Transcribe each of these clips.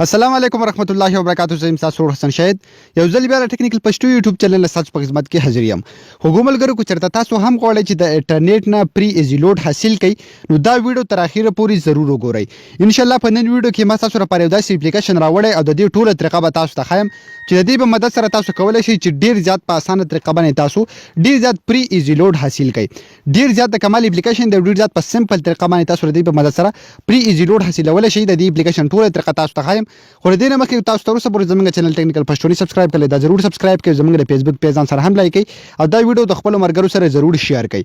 السلام علیکم ورحمت الله وبرکاتہ. زه تاسو حسن شاهد یو ځل بیا ټیکنیکل پښتو یوټیوب چینل ساتل په خدمت کې حاضر یم. حکومتګرو کو چرته تاسو هم غواړئ چې د انټرنیټ نه پری ایزی لوډ حاصل کړئ نو دا ویډیو تر اخیره پورې ضرور وګورئ. ان شاء الله په نن ویډیو کې ما تاسو لپاره یو داسې اپلیکیشن راوړی او د دې ټوله طریقه به تاسو ته ښایم چې د دې په مدد سره تاسو کولای شئ چې ډیر زیات په اسانه طریقه باندې تاسو ډیر زیات پری ایزی لوډ حاصل کړئ. ډیر زیات د کمال اپلیکیشن د ډیر زیات په سمپل طریقه باندې تاسو د دې په مدد سره پری ایزی لوډ حاصلولای شئ. د دې اپلیکیشن ټوله طریقه تاسو ته ښایم. خو د دې نه مخکې تاسو ته ورسره زموږ چینل ټیکنیکل پښتو سبسکرایب کړئ. دا ضرور سبسکرایب کړئ. زموږ د فیسبوک پیج ځان سره هم لایک کړئ او دا ویډیو د خپل مرګرو سره ضرور شیر کړئ.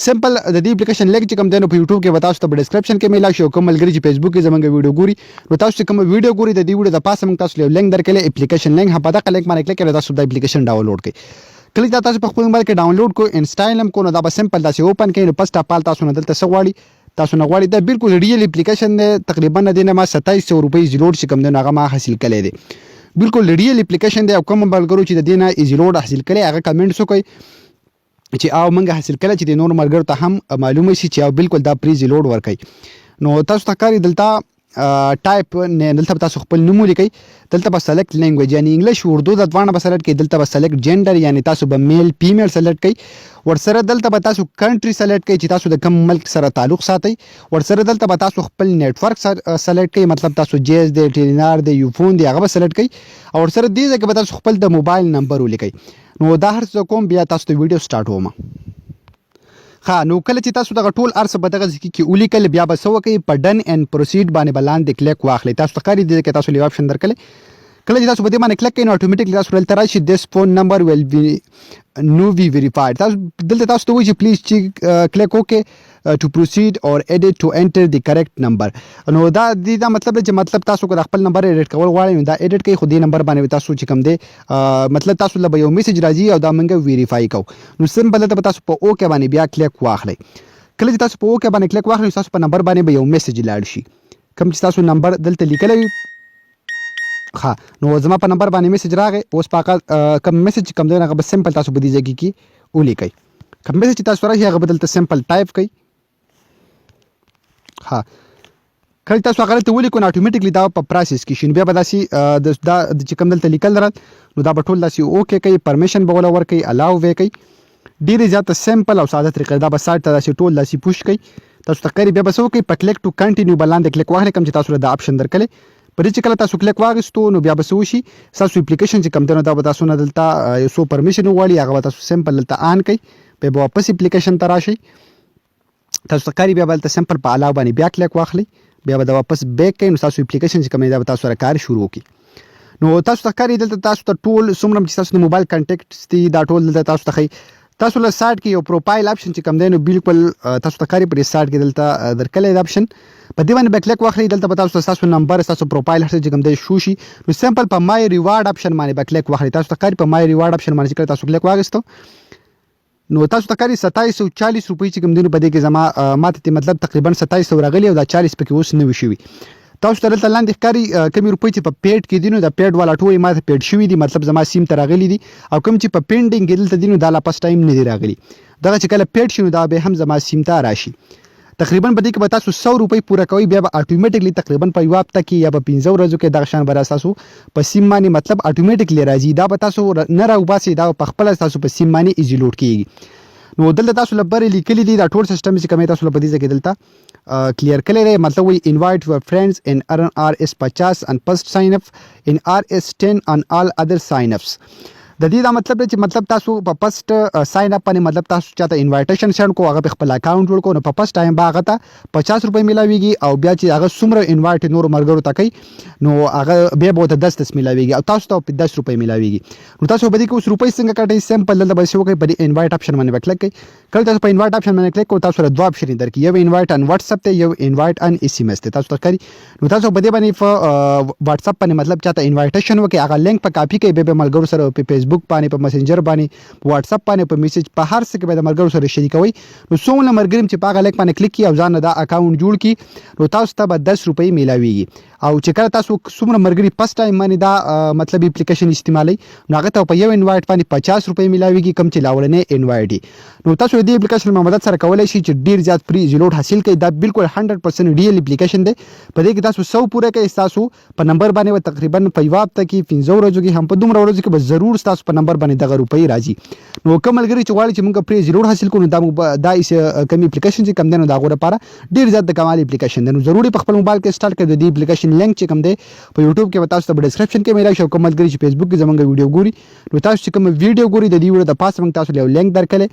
سمپل د دې اپلیکیشن لینک چې کوم دی نو په یوټیوب کې تاسو ته په ډسکرپشن کې میلا شي. کوم ملګری چې فیسبوک کې زموږ ویډیو ګوري نو تاسو چې کوم ویډیو ګوري د دې ویډیو د پاسه موږ تاسو له لینک درکړل اپلیکیشن لینک هم په دغه لینک باندې کلیک کړئ. تاسو د اپلیکیشن ډاونلوډ کړئ. کله چې تاسو په خپل موبایل کې ډاونلوډ کو انسټال هم کو نو دا به سمپل داسې اوپن کړئ. نو پس ټاپال تاسو نه دلته سغواړي تاسو نه غواړي دا بالکل ریل اپلیکیشن دی. تقریبا د نه ما 2700 روپۍ زیلوډ چې کوم دی هغه ما حاصل کړی دی. بالکل ریل اپلیکیشن دی او کوم ملګرو چې د دې نه ایزی لوډ حاصل کړي هغه کمنټس وکړي چې او موږ حاصل کړي چې د نور ملګرو ته هم معلومه شي چې او بالکل دا پری ایزی لوډ ورکړي. نو تاسو ته کاری دلته ټایپ نه دلته تاسو خپل نوم ولیکئ. دلته به سلیکټ لینګویج یعنی انګلیش اردو د دوانه به سلیکټ کړئ. دلته به سلیکټ جندر یعنی تاسو به میل فیمیل سلیکټ کړئ. ورسره دلته به تاسو کنټری سلیکټ کړئ چې تاسو د کوم ملک سره تعلق ساتئ. ورسره دلته به تاسو خپل نیټ ورک سلیکټ کړئ مطلب تاسو جیز دی ټیلینار دی یوفون دی هغه به سلیکټ کړئ. او ورسره دې ځای کې به تاسو خپل د موبایل نمبر ولیکئ. نو دا هر څه کوم بیا تاسو ته ویډیو سٹارټ وم. نو کله چې تاسو دغه ټول ارس په دغه ځکه کې ولیکل بیا به سو کوي په ډن اند پروسید باندې بلاندې کلیک واخلئ. تاسو ته کاری دي چې تاسو لیو آپشن درکړئ. کله چې تاسو په دې باندې کلیک کړئ نو اتوماتیکلی تاسو دلته راشي دیس فون نمبر ویل بی نو وی ویریفاید. تاسو دلته تاسو ته وایي چې پلیز چې کلیک وکړئ ټو پروسید اور ایډیټ ټو انټر دی کریکټ نمبر. نو دا مطلب چې مطلب تاسو کو د خپل نمبر ایډیټ کول غواړئ نو دا ایډیټ کړئ. خو دې نمبر باندې تاسو چې کوم دی مطلب تاسو له یو میسج راځي او دا موږ ویریفای کوو. نو سمپل ته تاسو په اوکې باندې بیا کلیک واخلئ. کله چې تاسو په اوکې باندې کلیک واخلئ تاسو په نمبر باندې به یو میسج لاړ شي. کوم چې تاسو نمبر دلته لیکلی وي نو زما په نمبر باندې میسج راغی. اوس په کوم میسج کوم دی هغه به سمپل تاسو په دې ځای کې ولیکئ. کوم میسج چې تاسو راشي هغه به دلته سمپل ټایپ کړئ. کله تاسو هغه ته ولیکو نو اتوماتیکلی دا په پروسس کې شي. بیا به داسې دا چې کوم دلته لیکل درل نو دا به ټول داسې اوکې کوي پرمیشن به ولا ورکوي الاو وی کوي. ډېرې زیاته سمپل او ساده طریقه دا به سایډ ته داسې ټول داسې پوش کوي. تاسو ته کاری بیا به څه وکړئ په کلیک ټو کنټینیو باندې کلیک واخلئ کوم چې تاسو دا اپشن درکړی. په دې چې کله تاسو کلیک واغستو نو بیا به څه وشي ستاسو اپلیکیشن چې کوم دی نو دا به تاسو نه دلته یو څو پرمیشن وغواړي هغه به تاسو سمپل دلته آن کړئ. بیا به واپس اپلیکیشن ته راشئ. تاسو ته کاری بیا به دلته سمپل په الاو باندې بیا کلیک واخلئ. بیا به دا واپس بیک کړئ نو تاسو اپلیکیشن چې کوم دی دا به تاسو سره کار شروع وکړي. نو تاسو ته کاری دلته تاسو ته ټول څومره چې تاسو د موبایل کنټیکټس دي دا ټول دلته تاسو ته ښیي. تاسو له سایډ کې یو پروفایل اپشن چې کوم دی نو بالکل تاسو ته کاری په سایډ کې دلته درکلی دا اپشن په دې باندې به کلیک واخلئ. دلته به تاسو تاسو نمبر تاسو پروفایل هر څه چې کوم دی شو شي نو سمپل په مای ریوارډ اپشن باندې به کلیک واخلئ. تاسو ته کاری په مای ریوارډ اپشن باندې چې تاسو کلیک واغستو نو تاسو ته کاری 2740 روپۍ چې کوم دی په دې کې زما ماته مطلب تقریبا 2700 راغلی او دا 40 پکې اوس نوي شوي. تاسو ته دلته لاندې ښکاري کمې روپۍ چې په پیډ کې دي نو د پیډ والا ټولې ماته پیډ شوي دي مطلب زما سیم ته راغلي دي. او کوم چې په پینډینګ کې دلته دي نو دا لا پس ټایم نه دي راغلي. دغه چې کله پیډ شي نو دا به هم زما سیم ته راشي. تقریبا په دې کې به تاسو 100 روپۍ پوره کوئ بیا به اتوماتیکلی تقریبا په یو هفته کې یا په 15 ورځو کې دغه شان به تاسو په سیم باندې مطلب اتوماتیکلی راځي. دا به تاسو نه راوباسي دا په خپل تاسو په سیم باندې ایزی لوډ کیږي. نو دلته تاسو لپاره لیکلي دي دا ټول سیستم چې کومه تاسو لپاره دي چې دلته کلیئر کړی دی مطلب وي انوایټ یور فرینډز ان ارن RS50 ان فर्स्ट ساين اپ ان RS10 ان آل ادر ساين اپس. د دې دا مطلب دی چې مطلب تاسو په فर्स्ट ساين اپ باندې مطلب تاسو چاته انوایټیشن سند کو هغه په خپل اکاونټ جوړ کو نو په فर्स्ट ټایم هغه ته 50 روپۍ ملاويږي او بیا چې هغه څومره انوایټ نور مرګرو ته کوي نو هغه بیا به ته 10 ملاويږي او تاسو ته 10 روپۍ ملاويږي. نو تاسو به دې کې اوس روپۍ څنګه کټئ سمپل دلته به شو کوي په انوایټ اپشن باندې کلیک کړئ. کله تاسو په انوایټ اپشن باندې کلیک کوئ تاسو له دوه اپشن درکې یو انوایټ ان واتس اپ ته یو انوایټ ان SMS ته تاسو ته کوي. نو تاسو په دې باندې په واتس اپ باندې مطلب چاته انوایټیشن وکړي هغه لینک په کاپی کوي به ملګرو سره په فیسبوک باندې په میسنجر باندې په واتس اپ باندې په میسج په هر څه کې به د مرګرو سره شریکوي. نو څومره مرګریم چې په هغه لیک باندې کلیک کړي او ځان دا اکاونټ جوړ کړي نو تاسو ته به 10 روپۍ ملاويږي. او چې کله تاسو څومره مرګري فرست ټایم باندې دا مطلب اپلیکیشن استعمالي نو هغه ته په یو انوایټ باندې 50 روپۍ ملاويږي کم چې لاولنې انوایټ دي. نو تاسو دې اپلیکیشن په مدد سره کولای شئ چې ډیر زیات پری ایزی لوډ حاصل کړئ. دا بالکل 100% ریل اپلیکیشن دی. په دې کې تاسو 100 پوره کوي تاسو په نمبر باندې تقریبا په یو هفته کې 15 ورځو کې هم په دومره ورځو کې به ضرور تاسو په نمبر باندې دغه روپۍ راځي. نو کوم ملګری چې غواړي چې موږ پری ایزی لوډ حاصل کړو دا کمی اپلیکیشن چې کم دی نو دا غوړه لپاره ډیر زیات د کمال اپلیکیشن دی. نو ضروري په خپل موبایل کې سٹارټ کړئ. د دې اپلیکیشن لینک چې کم دی په یوټیوب کې تاسو ته په ډسکرپشن کې ملای شي. کوم ملګری چې فیسبوک کې زمونږ ویډیو ګوري نو تاسو چې کوم ویډیو ګوري د دې ویډیو د پاسه موږ تاسو له لینک درکړل.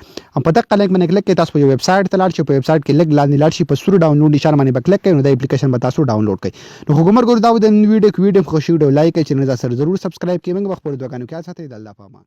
په دغه لینک باندې کلیک کړئ تاسو په ویب سټ ته لاړ شئ. په ویب سټ کې لګ لاندې لاړ شئ په سور ډاونلوډ اشاره باندې کلیک کړئ نو د اپلیکیشن به تاسو ډاونلوډ کړئ. نو کومر ګور دا د ویډیو خوشی ویډیو لایک کړئ چې نه ضرور سبسکرایب کړئ. موږ په خپل دوکانو کې ساتي د الله پامان.